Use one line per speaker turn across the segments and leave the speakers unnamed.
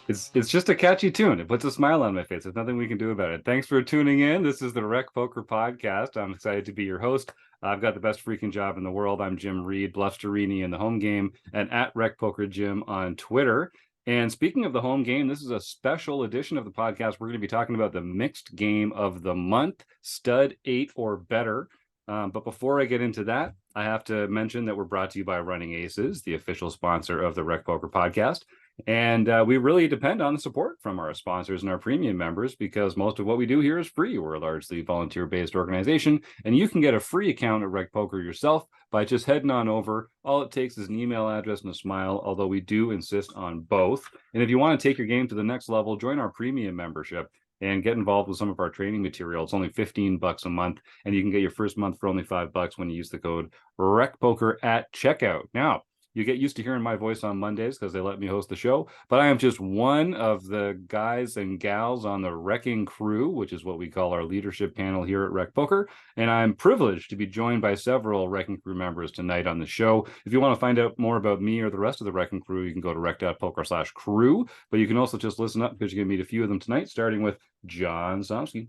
It's just a catchy tune. It puts a smile on my face. There's nothing we can do about it. Thanks for tuning in. This is the Rec Poker Podcast. I'm excited to be your host. I've got the best freaking job in the world. I'm Jim Reid, Blusterini in the home game, and at Rec Poker Jim on Twitter. And speaking of the home game, this is a special edition of the podcast. We're going to be talking about the mixed game of the month, stud 8 or better. But before I get into that, I have to mention that we're brought to you by Running Aces, the official sponsor of the Rec Poker Podcast. And we really depend on the support from our sponsors and our premium members because most of what we do here is free. We're a largely volunteer-based organization, and you can get a free account at Rec Poker yourself by just heading on over. All it takes is an email address and a smile, although we do insist on both. And if you want to take your game to the next level, join our premium membership and get involved with some of our training material. It's only $15 a month, and you can get your first month for only $5 when you use the code RECPOKER at checkout. Now, you get used to hearing my voice on Mondays because they let me host the show, but I am just one of the guys and gals on the wrecking crew, which is what we call our leadership panel here at Rec Poker. And I'm privileged to be joined by several wrecking crew members tonight on the show. If you want to find out more about me or the rest of the wrecking crew, you can go to rec.poker/crew, but you can also just listen up because you're going to meet a few of them tonight, starting with John Somsky.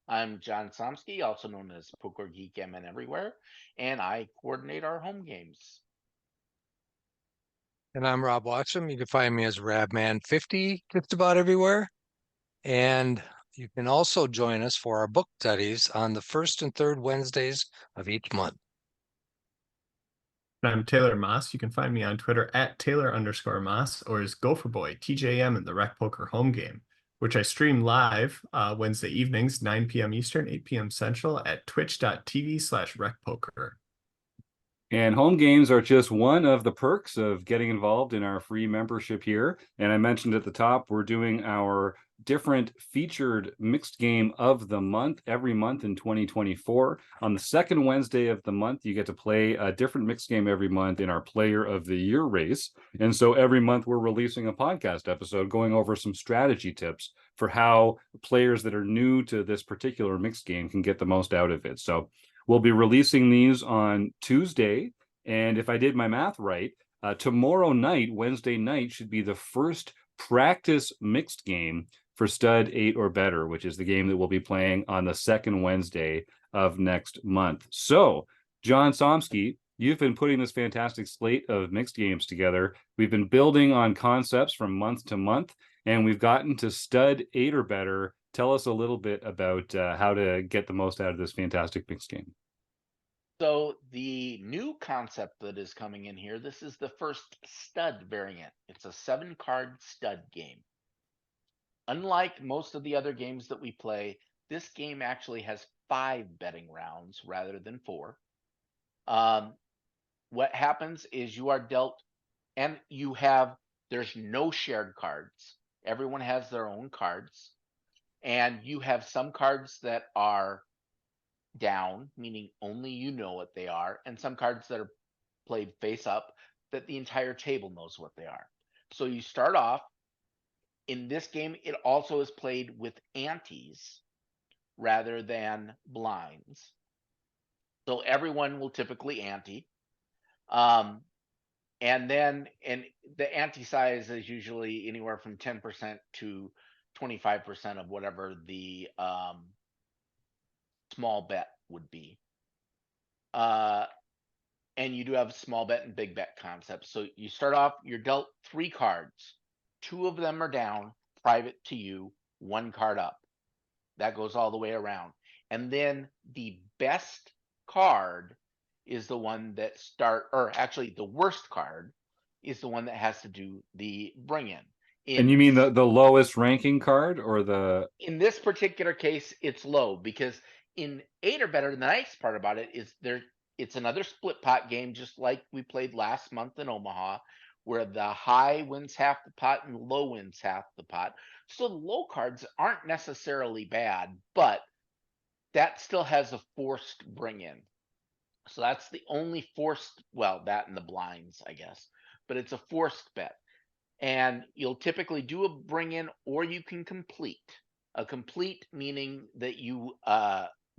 I'm John Somsky, also known as Poker Geek MN Everywhere, and I coordinate our home games.
And I'm Rob Watson. You can find me as Rabman50 just about everywhere. And you can also join us for our book studies on the first and third Wednesdays of each month.
I'm Taylor Moss. You can find me on Twitter at Taylor_Moss or as Gopherboy TJM in the Rec Poker home game, which I stream live Wednesday evenings, 9 p.m. Eastern, 8 p.m. Central at twitch.tv/recpoker.
And home games are just one of the perks of getting involved in our free membership here. And I mentioned at the top, we're doing our different featured mixed game of the month every month in 2024. On the second Wednesday of the month, you get to play a different mixed game every month in our Player of the Year race. And so every month we're releasing a podcast episode going over some strategy tips for how players that are new to this particular mixed game can get the most out of it. So we'll be releasing these on Tuesday. And if I did my math right, tomorrow night, Wednesday night, should be the first practice mixed game for stud 8 or better, which is the game that we'll be playing on the second Wednesday of next month. So, John Somsky, you've been putting this fantastic slate of mixed games together. We've been building on concepts from month to month, and we've gotten to stud 8 or better. Tell us a little bit about how to get the most out of this fantastic mixed game.
So the new concept that is coming in here, this is the first stud variant. It's a 7-card stud game. Unlike most of the other games that we play, this game actually has 5 betting rounds rather than 4. What happens is you are dealt, and there's no shared cards. Everyone has their own cards. And you have some cards that are down, meaning only you know what they are, and some cards that are played face up that the entire table knows what they are. So you start off. In this game, it also is played with antes rather than blinds. So everyone will typically ante. And the ante size is usually anywhere from 10% to 25% of whatever the small bet would be. And you do have small bet and big bet concepts. So you start off, you're dealt 3 cards. 2 of them are down, private to you, 1 card up. That goes all the way around. And then the best card is the one that the worst card is the one that has to do the bring in.
And you mean the lowest ranking card or
in this particular case, it's low because in 8 or better, the nice part about it is it's another split pot game, just like we played last month in Omaha, where the high wins half the pot and low wins half the pot. So the low cards aren't necessarily bad, but that still has a forced bring in. So that's the only forced, well, that and the blinds, I guess, but it's a forced bet. And you'll typically do a bring in or you can complete. A complete meaning that you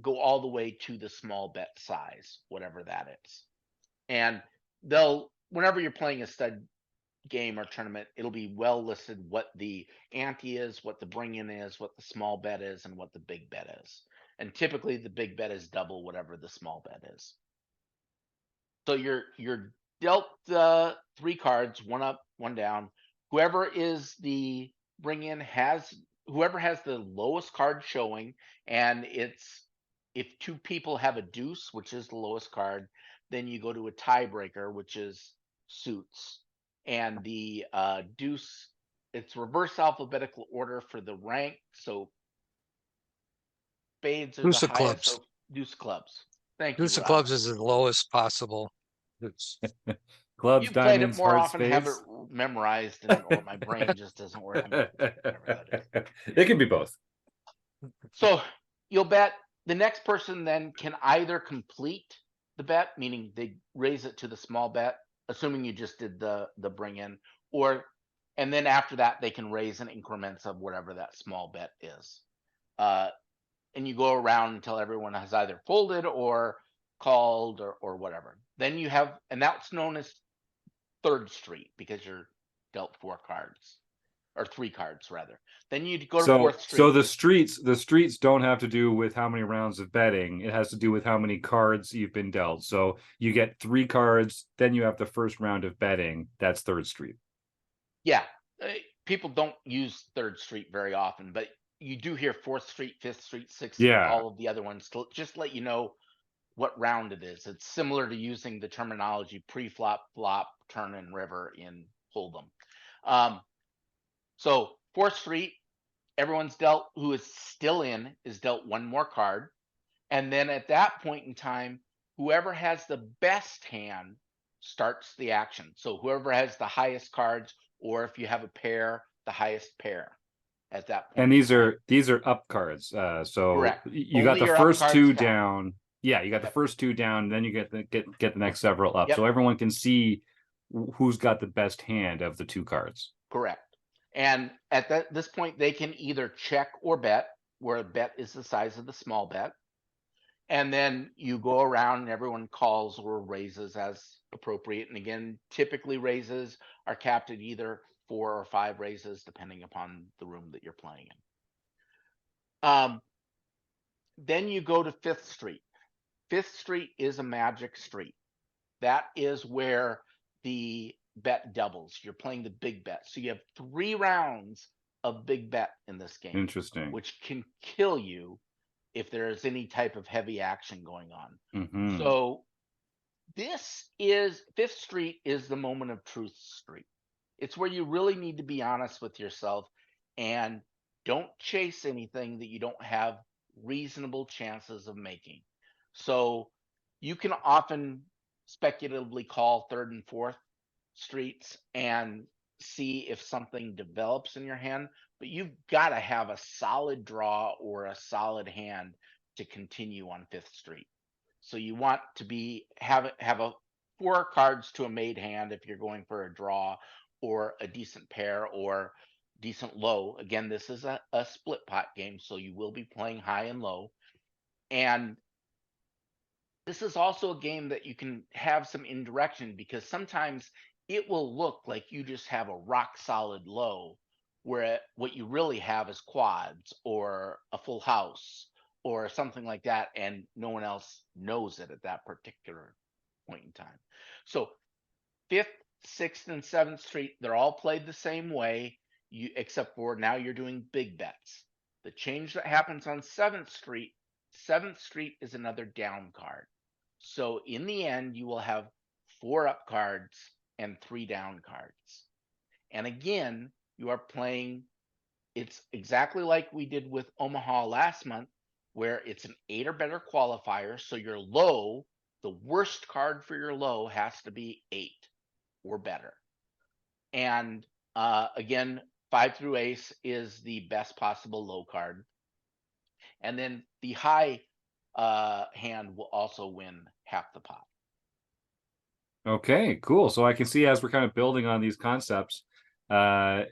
go all the way to the small bet size, whatever that is. And whenever you're playing a stud game or tournament, it'll be well listed what the ante is, what the bring in is, what the small bet is, and what the big bet is. And typically the big bet is double whatever the small bet is. So you're dealt 3 cards, 1 up, 1 down. Whoever is the bring in whoever has the lowest card showing, and it's if 2 people have a deuce, which is the lowest card, then you go to a tiebreaker, which is suits. And the deuce, it's reverse alphabetical order for the rank. So spades are the
Deuce of
highest.
clubs.
So deuce clubs. Thank you,
Deuce of
Rob.
clubs is the lowest possible.
Clubs,
You've played it
diamonds,
more
hearts,
often, have it
spades.
memorized, and or my brain just doesn't work. Whatever that is.
It can be both.
So you'll bet. The next person then can either complete the bet, meaning they raise it to the small bet, assuming you just did the bring in, and then after that they can raise in increments of whatever that small bet is. And you go around until everyone has either folded or called or whatever. Then you have, and that's known as third street because you're dealt 4 cards. Or 3 cards rather. Then you go to fourth street.
So the streets don't have to do with how many rounds of betting. It has to do with how many cards you've been dealt. So you get 3 cards, then you have the first round of betting. That's third street.
Yeah, people don't use third street very often, but you do hear fourth street, fifth street, sixth street, all of the other ones to just let you know what round it is. It's similar to using the terminology pre-flop, flop, turn, and river in holdem. So fourth street, everyone's dealt, who is still in, is dealt 1 more card. And then at that point in time, whoever has the best hand starts the action. So whoever has the highest cards, or if you have a pair, the highest pair at that point.
And these are up cards. So
correct.
You
Only
got the
your
first
up cards
2
count.
down. Yeah, you got the first 2 down, then you get the next several up.
Yep.
So everyone can see who's got the best hand of the 2 cards.
Correct. And at this point, they can either check or bet, where a bet is the size of the small bet. And then you go around and everyone calls or raises as appropriate. And again, typically raises are capped at either 4 or 5 raises, depending upon the room that you're playing in. Then you go to Fifth Street. Fifth Street is a magic street. That is where the bet doubles. You're playing the big bet. So you have 3 rounds of big bet in this game.
Interesting.
Which can kill you if there is any type of heavy action going on.
Mm-hmm.
So Fifth Street is the moment of truth street. It's where you really need to be honest with yourself and don't chase anything that you don't have reasonable chances of making. So you can often speculatively call third and fourth streets and see if something develops in your hand, but you've got to have a solid draw or a solid hand to continue on Fifth Street. So you want to have a 4 cards to a made hand if you're going for a draw or a decent pair or decent low. Again, this is a split pot game, so you will be playing high and low. And this is also a game that you can have some indirection, because sometimes it will look like you just have a rock solid low, where what you really have is quads or a full house or something like that, and no one else knows it at that particular point in time. So 5th, 6th, and 7th Street, they're all played the same way, except for now you're doing big bets. The change that happens on 7th Street is another down card. So in the end, you will have 4 up cards and 3 down cards. And again, you are playing, it's exactly like we did with Omaha last month, where it's an 8 or better qualifier. So your low, the worst card for your low has to be 8 or better. And again, 5 through ace is the best possible low card. And then the high hand will also win half the pot.
Okay, cool. So I can see, as we're kind of building on these concepts, there's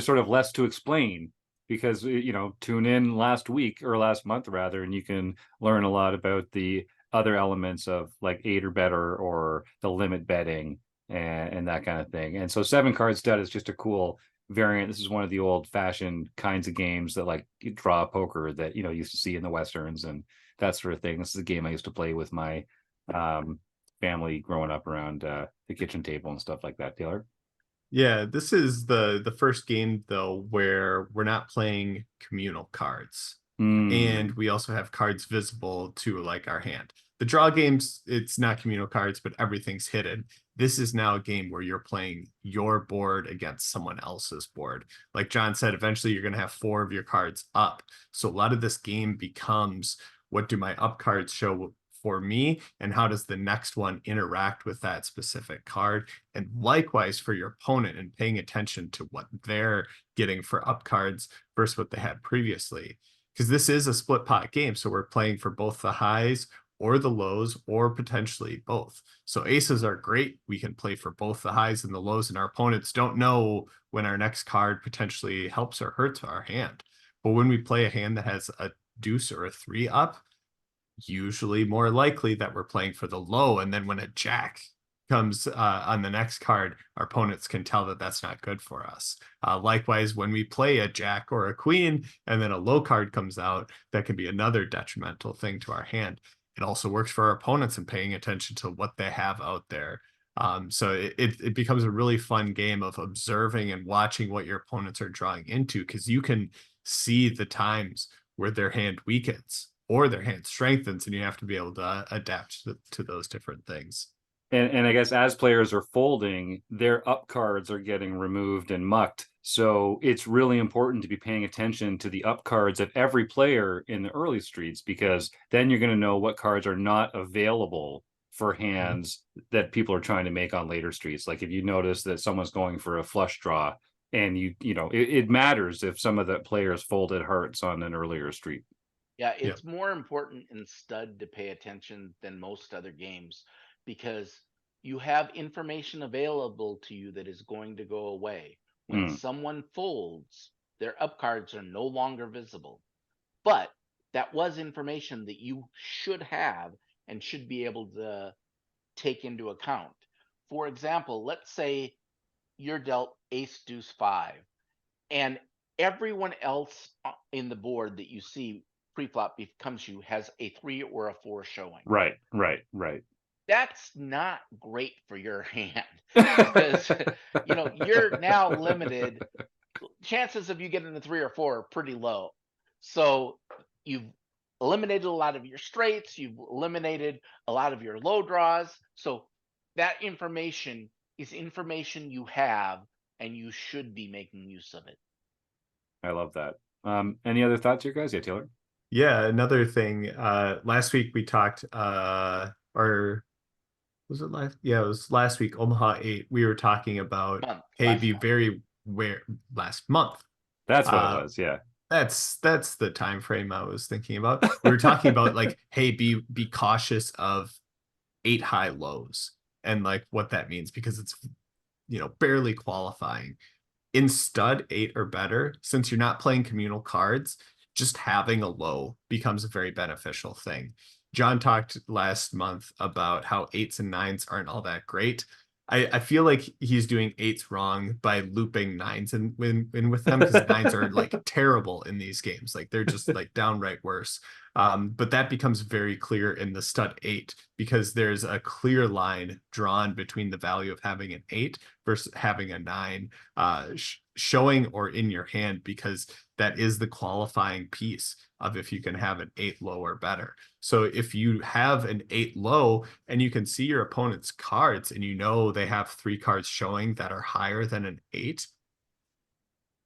sort of less to explain, because tune in last month rather, and you can learn a lot about the other elements of like 8 or better or the limit betting and that kind of thing. And so 7-card stud is just a cool variant. This is one of the old fashioned kinds of games that like draw poker that, you used to see in the Westerns and that sort of thing. This is a game I used to play with my family growing up around the kitchen table and stuff like that. Taylor?
Yeah, this is the first game though where we're not playing communal cards. And we also have cards visible to like our hand. The draw games, it's not communal cards, but everything's hidden. This is now a game where you're playing your board against someone else's board. Like John said, eventually you're going to have 4 of your cards up. So a lot of this game becomes, what do my up cards show for me, and how does the next one interact with that specific card? And likewise for your opponent, and paying attention to what they're getting for up cards versus what they had previously. Because this is a split pot game, so we're playing for both the highs or the lows, or potentially both. So aces are great. We can play for both the highs and the lows, and our opponents don't know when our next card potentially helps or hurts our hand. But when we play a hand that has a deuce or a 3 up, usually more likely that we're playing for the low. And then when a jack comes on the next card, our opponents can tell that that's not good for us. Likewise, when we play a jack or a queen and then a low card comes out, that can be another detrimental thing to our hand. It also works for our opponents in paying attention to what they have out there. So it becomes a really fun game of observing and watching what your opponents are drawing into, because you can see the times where their hand weakens or their hand strengthens, and you have to be able to adapt to those different things.
And I guess as players are folding, their up cards are getting removed and mucked. So it's really important to be paying attention to the up cards of every player in the early streets, because then you're going to know what cards are not available for hands that people are trying to make on later streets. Like if you notice that someone's going for a flush draw, and it matters if some of the players folded hearts on an earlier street.
Yeah, it's more important in stud to pay attention than most other games, because you have information available to you that is going to go away. When someone folds, their up cards are no longer visible. But that was information that you should have and should be able to take into account. For example, let's say you're dealt ace deuce 5, and everyone else in the board that you see pre-flop becomes you has a 3 or a 4 showing.
Right.
That's not great for your hand, because you're now limited. Chances of you getting a 3 or 4 are pretty low. So you've eliminated a lot of your straights, you've eliminated a lot of your low draws. So that information is information you have, and you should be making use of it.
I love that. Any other thoughts here, guys? Yeah, Taylor?
Yeah, another thing. Last week we talked, or was it last? Yeah, it was last week, Omaha 8. We were talking about, last month.
That's what it was, yeah.
That's the time frame I was thinking about. We were talking about like, hey, be cautious of 8 high lows and like what that means, because it's barely qualifying. In stud 8 or better, since you're not playing communal cards, just having a low becomes a very beneficial thing. John talked last month about how 8s and 9s aren't all that great. I feel like he's doing 8s wrong by looping 9s in with them, because 9s are like terrible in these games. Like they're just like downright worse. But that becomes very clear in the stud 8, because there's a clear line drawn between the value of having an 8 versus having a 9 showing or in your hand, because that is the qualifying piece of if you can have an 8 low or better. So if you have an 8 low and you can see your opponent's cards and they have 3 cards showing that are higher than an 8,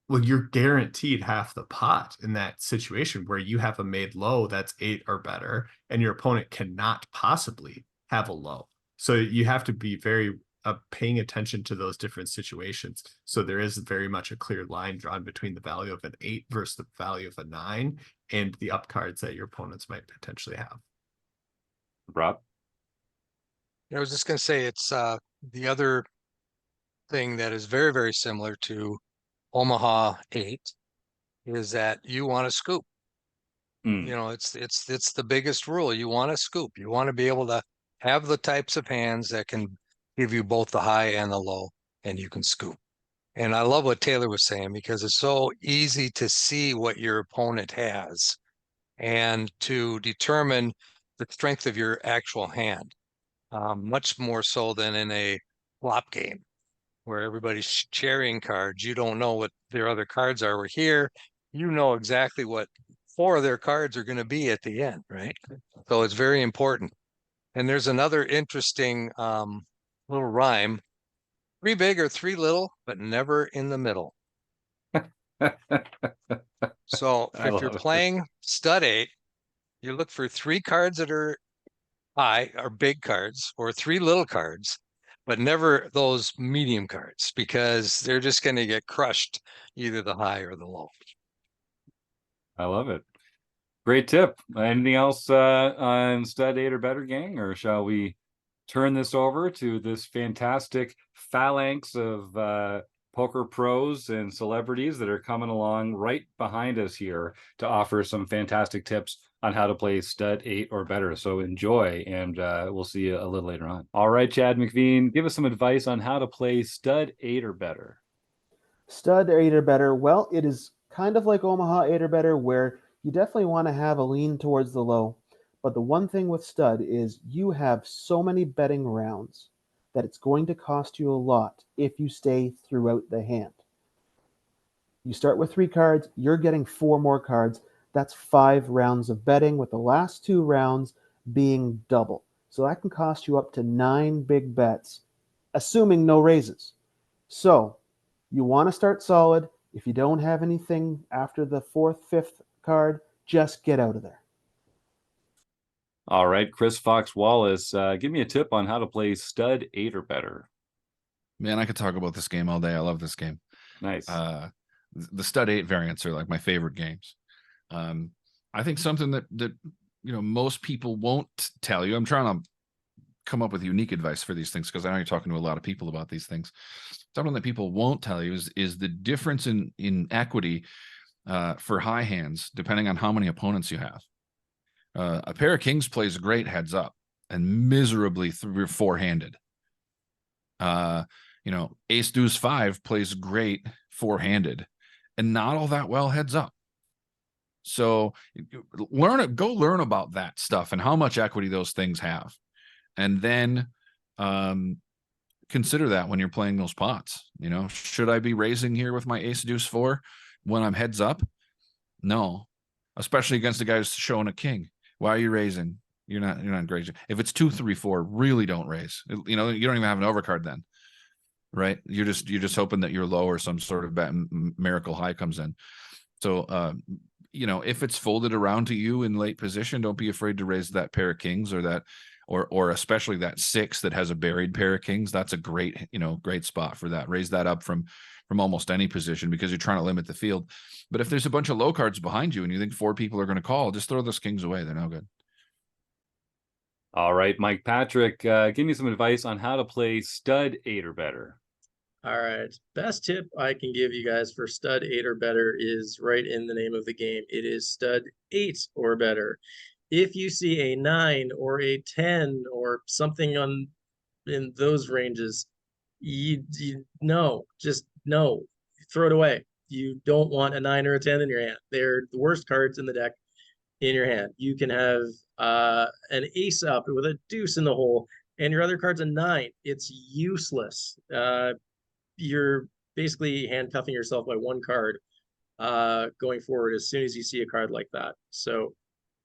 well, you're guaranteed half the pot in that situation where you have a made low that's 8 or better, and your opponent cannot possibly have a low. So you have to be very paying attention to those different situations. So there is very much a clear line drawn between the value of an 8 versus the value of a 9 and the up cards that your opponents might potentially have.
Rob?
I was just going to say, it's the other thing that is very, very similar to Omaha 8 is that you want to scoop. It's the biggest rule. You want to scoop. You want to be able to have the types of hands that can give you both the high and the low, and you can scoop. And I love what Taylor was saying, because it's so easy to see what your opponent has and to determine the strength of your actual hand, much more so than in a flop game where everybody's sharing cards. You don't know what their other cards are. We're here, you know exactly what 4 of their cards are going to be at the end, right? So it's very important. And there's another interesting little rhyme: 3 big or 3 little, but never in the middle. So if you're playing stud 8, you look for 3 cards that are high or big cards, or 3 little cards, but never those medium cards, because they're just going to get crushed, either the high or the low.
I love it. Great tip. Anything else on stud 8 or better, gang, or shall we turn this over to this fantastic phalanx of poker pros and celebrities that are coming along right behind us here to offer some fantastic tips on how to play stud 8 or better. So enjoy, and we'll see you a little later on. All right, Chad McVean, give us some advice on how to play stud 8 or better.
Stud 8 or better. Well, it is kind of like Omaha 8 or better, where you definitely want to have a lean towards the low. But the one thing with stud is you have so many betting rounds that it's going to cost you a lot if you stay throughout the hand. You start with 3 cards, you're getting 4 more cards. That's 5 rounds of betting, with the last 2 rounds being double. So that can cost you up to 9 big bets, assuming no raises. So you want to start solid. If you don't have anything after the 4th, 5th card, just get out of there.
All right, Chris Fox Wallace, give me a tip on how to play stud 8 or better.
Man, I could talk about this game all day. I love this game.
Nice.
The stud 8 variants are like my favorite games. I think something that most people won't tell you. I'm trying to come up with unique advice for these things, because I know you're talking to a lot of people about these things. Something that people won't tell you is the difference in equity for high hands, depending on how many opponents you have. A pair of kings plays great heads up and miserably 3 or 4-handed. Ace deuce 5 plays great 4-handed and not all that well heads up. So go learn about that stuff and how much equity those things have, and then consider that when you're playing those pots. Should I be raising here with my ace deuce 4 when I'm heads up? No, especially against the guy who's showing a king. Why are you raising? You're not raising. If it's 2, 3, 4, really don't raise. You don't even have an overcard then, right? You're just hoping that you're low or some sort of miracle high comes in. So if it's folded around to you in late position, don't be afraid to raise that pair of kings, or that, or especially that 6 that has a buried pair of kings. That's a great spot for that. Raise that up from almost any position, because you're trying to limit the field. But if there's a bunch of low cards behind you and you think 4 people are going to call, just throw those kings away. They're no good.
All right, Mike Patrick, give me some advice on how to play stud 8 or better.
All right. Best tip I can give you guys for stud 8 or better is right in the name of the game. It is stud 8 or better. If you see a 9 or a 10 or something in those ranges, just throw it away. You don't want a 9 or a 10 in your hand. They're the worst cards in the deck in your hand. You can have an ace up with a deuce in the hole, and your other card's a 9. It's useless. You're basically handcuffing yourself by 1 card going forward as soon as you see a card like that. So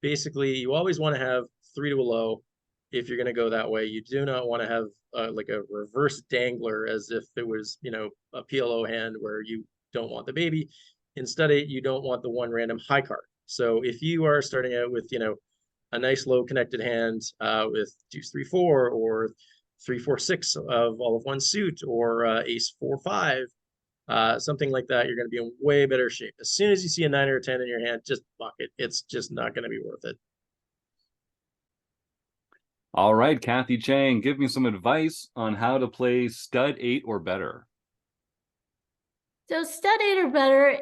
basically, you always want to have 3 to a low if you're going to go that way. You do not want to have like a reverse dangler, as if it was a PLO hand where you don't want the baby. Instead, you don't want the 1 random high card. So if you are starting out with a nice low connected hand with deuce 3 4 or 3 4 6 of all of 1 suit, or ace 4 5, something like that, you're going to be in way better shape. As soon as you see a 9 or a 10 in your hand, just block it. It's just not going to be worth it.
All right, Kathy Chang, give me some advice on how to play stud 8 or better.
So stud 8 or better,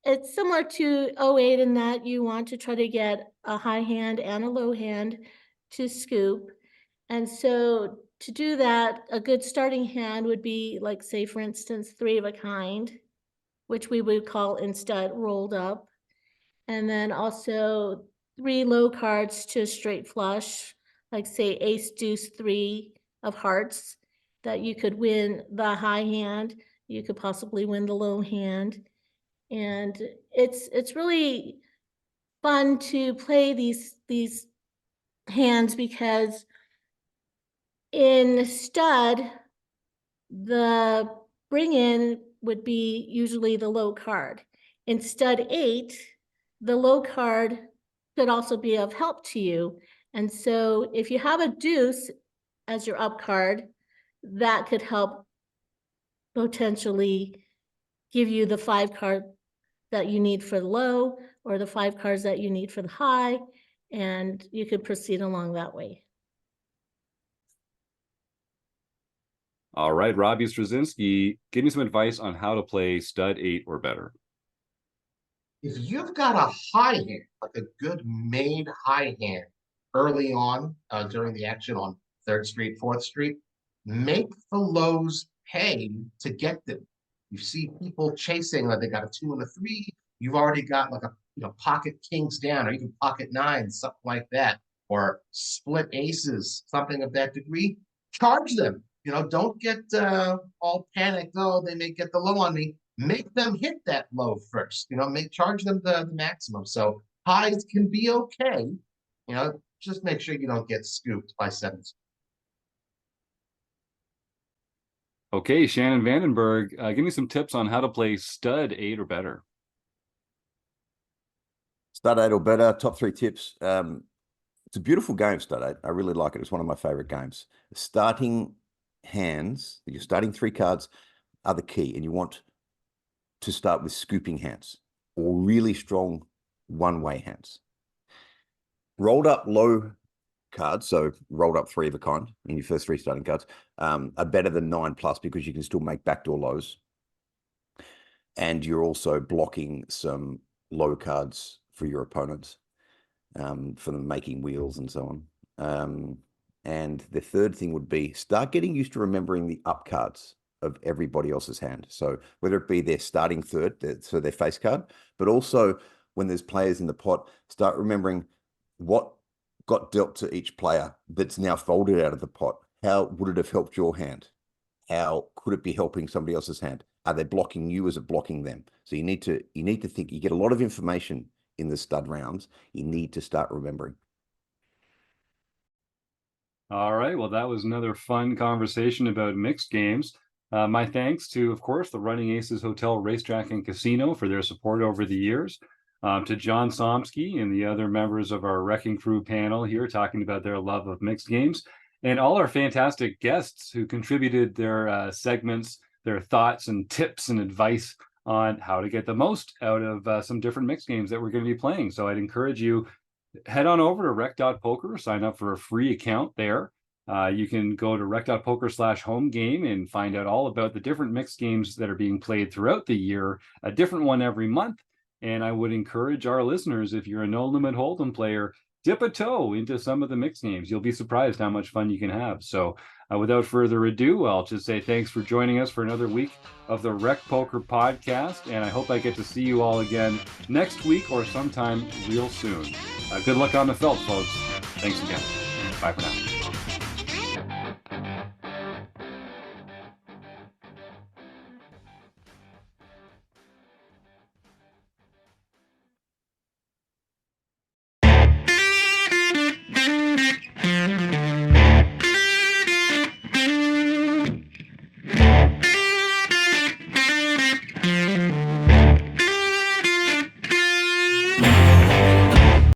it's similar to 08 in that you want to try to get a high hand and a low hand to scoop. And so to do that, a good starting hand would be like, say, for instance, 3 of a kind, which we would call in stud rolled up. And then also 3 low cards to a straight flush, like say ace, deuce, 3 of hearts, that you could win the high hand. You could possibly win the low hand. And it's really fun to play these hands, because in stud, the bring in would be usually the low card. In stud 8, the low card could also be of help to you. And so if you have a deuce as your up card, that could help potentially give you the 5 card that you need for the low, or the 5 cards that you need for the high, and you could proceed along that way.
All right, Robbie Strazynski, give me some advice on how to play stud 8 or better.
If you've got a high hand, like a good made high hand early on during the action on 3rd Street, 4th Street, make the lows pay to get them. You see people chasing, like they got a 2 and a 3. You've already got like a pocket kings down, or even pocket 9s, something like that, or split aces, something of that degree. Charge them. Don't get all panicked. Oh, they may get the low on me. Make them hit that low first. Charge them the maximum. So highs can be okay. Just make sure you don't get scooped by 7s.
Okay, Shannon Van Den Berg, give me some tips on how to play stud 8 or better.
Stud 8 or better, top 3 tips. It's a beautiful game, stud 8. I really like it. It's one of my favorite games. Starting hands, your starting 3 cards are the key, and you want to start with scooping hands or really strong one-way hands. Rolled up low cards, so rolled up 3 of a kind in your first 3 starting cards, are better than 9+, because you can still make backdoor lows, and you're also blocking some low cards for your opponents, for them making wheels and so on. And the third thing would be start getting used to remembering the up cards of everybody else's hand. So whether it be their starting third, so their face card, but also when there's players in the pot, start remembering what got dealt to each player that's now folded out of the pot. How would it have helped your hand? How could it be helping somebody else's hand? Are they blocking you? Is it blocking them? So you need to think. You get a lot of information in the stud rounds. You need to start remembering.
All right, well, that was another fun conversation about mixed games. My thanks to, of course, the Running Aces Hotel, Racetrack, and Casino for their support over the years. To John Somsky and the other members of our Wrecking Crew panel here talking about their love of mixed games, and all our fantastic guests who contributed their segments, their thoughts and tips and advice on how to get the most out of some different mixed games that we're going to be playing. So I'd encourage you, head on over to rec.poker, sign up for a free account there. You can go to rec.poker/home game and find out all about the different mixed games that are being played throughout the year, a different one every month. And I would encourage our listeners, if you're a no limit hold'em player, dip a toe into some of the mixed games. You'll be surprised how much fun you can have. So without further ado, I'll just say thanks for joining us for another week of the Rec Poker Podcast. And I hope I get to see you all again next week or sometime real soon. Good luck on the felt, folks. Thanks again. Bye for now.